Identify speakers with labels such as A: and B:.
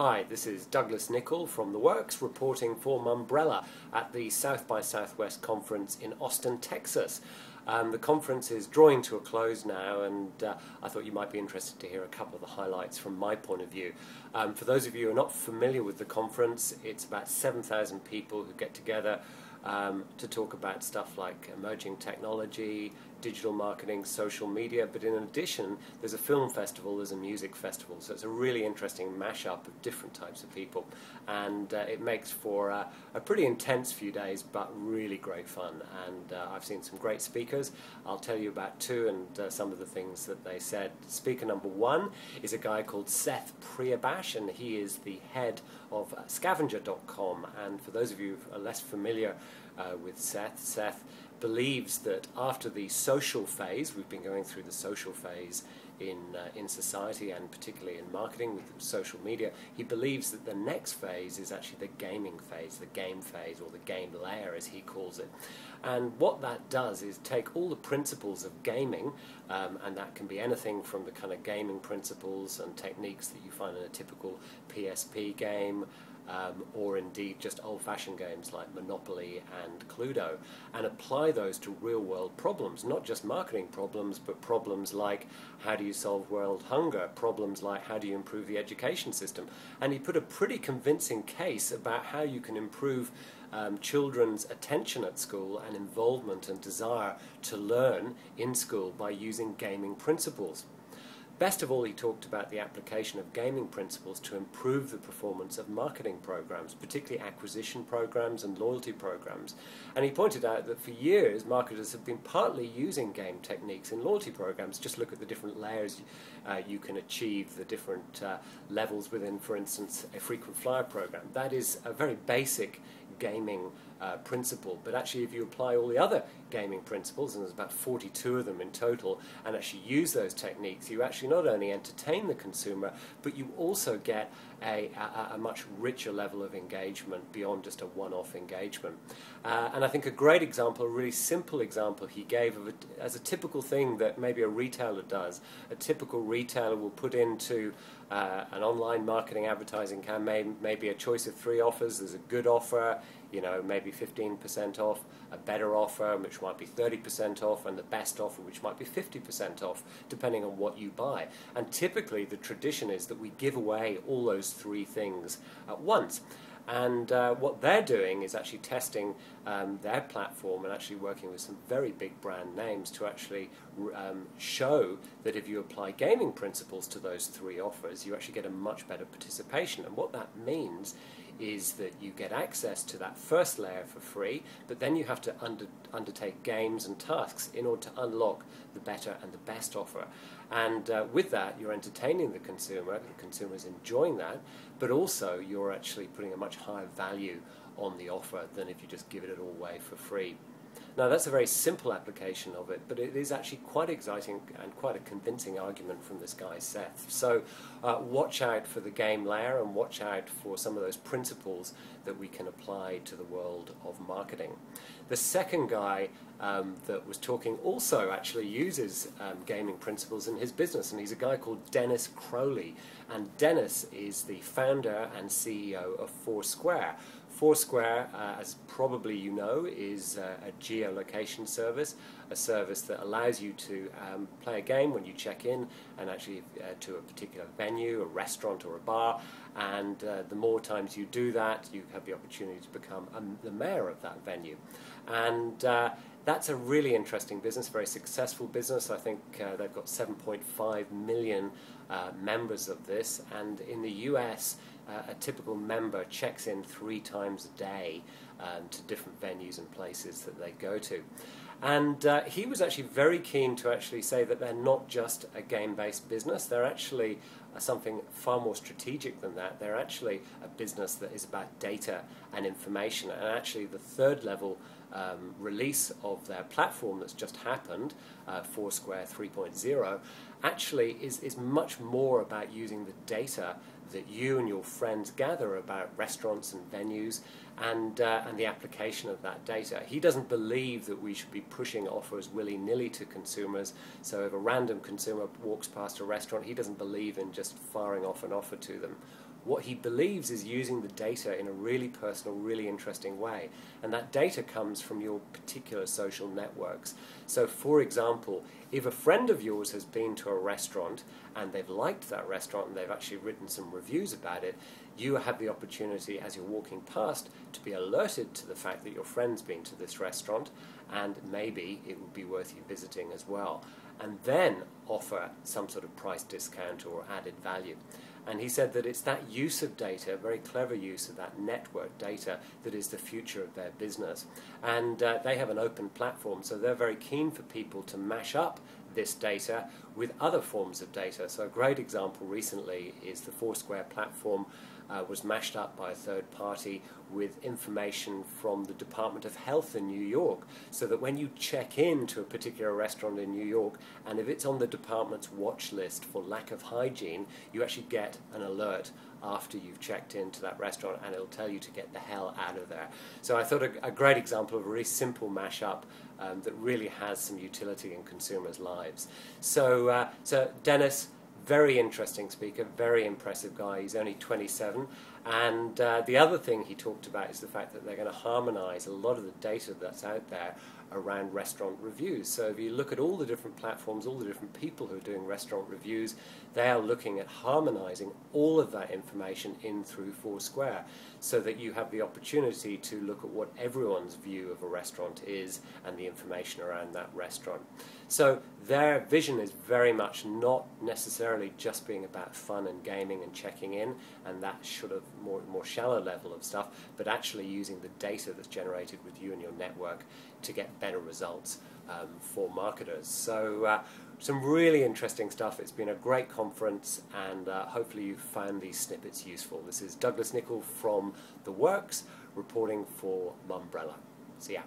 A: Hi, this is Douglas Nicol from The Works reporting for Mumbrella at the South by Southwest conference in Austin, Texas. The conference is drawing to a close now, and I thought you might be interested to hear a couple of the highlights from my point of view. For those of you who are not familiar with the conference, it's about 7,000 people who get together to talk about stuff like emerging technology, digital marketing, social media, but in addition there's a film festival, there's a music festival, so it's a really interesting mashup of different types of people, and it makes for a pretty intense few days but really great fun. And I've seen some great speakers. I'll tell you about two and some of the things that they said. Speaker number one is a guy called Seth Priebatsh, and he is the head of Scvngr.com, and for those of you who are less familiar with Seth believes that after the social phase, we've been going through the social phase in society and particularly in marketing with social media, he believes that the next phase is actually the gaming phase, the game phase, or the game layer as he calls it. And what that does is take all the principles of gaming, and that can be anything from the kind of gaming principles and techniques that you find in a typical PSP game, or indeed just old-fashioned games like Monopoly and Cluedo, and apply those to real-world problems, not just marketing problems, but problems like how do you solve world hunger, problems like how do you improve the education system. And he put a pretty convincing case about how you can improve children's attention at school and involvement and desire to learn in school by using gaming principles. Best of all, he talked about the application of gaming principles to improve the performance of marketing programs, particularly acquisition programs and loyalty programs. And he pointed out that for years, marketers have been partly using game techniques in loyalty programs. Just look at the different layers you can achieve, the different levels within, for instance, a frequent flyer program. That is a very basic gaming principle, but actually if you apply all the other gaming principles, and there's about 42 of them in total, and actually use those techniques, you actually not only entertain the consumer, but you also get a much richer level of engagement beyond just a one-off engagement. And I think a great example, a really simple example he gave of it as a typical thing that maybe a retailer does. A typical retailer will put into an online marketing advertising campaign maybe a choice of 3 offers. There's a good offer, you know, maybe 15% off, a better offer which might be 30% off, and the best offer which might be 50% off, depending on what you buy. And typically the tradition is that we give away all those 3 things at once. And what they're doing is actually testing their platform and actually working with some very big brand names to actually show that if you apply gaming principles to those 3 offers, you actually get a much better participation. And what that means is that you get access to that first layer for free, but then you have to undertake games and tasks in order to unlock the better and the best offer. And with that, you're entertaining the consumer's enjoying that, but also you're actually putting a much higher value on the offer than if you just give it all away for free. Now that's a very simple application of it, but it is actually quite exciting and quite a convincing argument from this guy Seth. So watch out for the game layer and watch out for some of those principles that we can apply to the world of marketing. The second guy that was talking also actually uses gaming principles in his business, and he's a guy called Dennis Crowley. And Dennis is the founder and CEO of Foursquare. Foursquare, as probably you know, is a geolocation service, a service that allows you to play a game when you check in and actually to a particular venue, a restaurant or a bar, and the more times you do that, you have the opportunity to become the mayor of that venue. And that's a really interesting business, very successful business. I think they've got 7.5 million members of this, and in the US, a typical member checks in 3 times a day to different venues and places that they go to. And he was actually very keen to actually say that they're not just a game-based business, they're actually something far more strategic than that. They're actually a business that is about data and information, and actually the 3rd level release of their platform that's just happened, Foursquare 3.0, actually is much more about using the data that you and your friends gather about restaurants and venues, and the application of that data. He doesn't believe that we should be pushing offers willy-nilly to consumers, so if a random consumer walks past a restaurant, he doesn't believe in just firing off an offer to them. what he believes is using the data in a really personal, really interesting way. And that data comes from your particular social networks. So, for example, if a friend of yours has been to a restaurant and they've liked that restaurant and they've actually written some reviews about it, you have the opportunity as you're walking past to be alerted to the fact that your friend's been to this restaurant, and maybe it would be worth you visiting as well, and then offer some sort of price discount or added value. And he said that it's that use of data, very clever use of that network data, that is the future of their business. And they have an open platform, so they're very keen for people to mash up this data with other forms of data. So a great example recently is the Foursquare platform was mashed up by a third party with information from the Department of Health in New York, so that when you check in to a particular restaurant in New York, and if it's on the department's watch list for lack of hygiene, you actually get an alert after you've checked into that restaurant, and it'll tell you to get the hell out of there. So I thought a great example of a really simple mashup that really has some utility in consumers' lives. So Dennis, very interesting speaker, very impressive guy. He's only 27. And the other thing he talked about is the fact that they're going to harmonize a lot of the data that's out there around restaurant reviews. So if you look at all the different platforms, all the different people who are doing restaurant reviews, they are looking at harmonizing all of that information in through Foursquare, so that you have the opportunity to look at what everyone's view of a restaurant is and the information around that restaurant. So their vision is very much not necessarily just being about fun and gaming and checking in and that sort of more shallow level of stuff, but actually using the data that's generated with you and your network to get better results for marketers. So some really interesting stuff. It's been a great conference, and hopefully you found these snippets useful. This is Douglas Nicol from The Works, reporting for Mumbrella. See ya.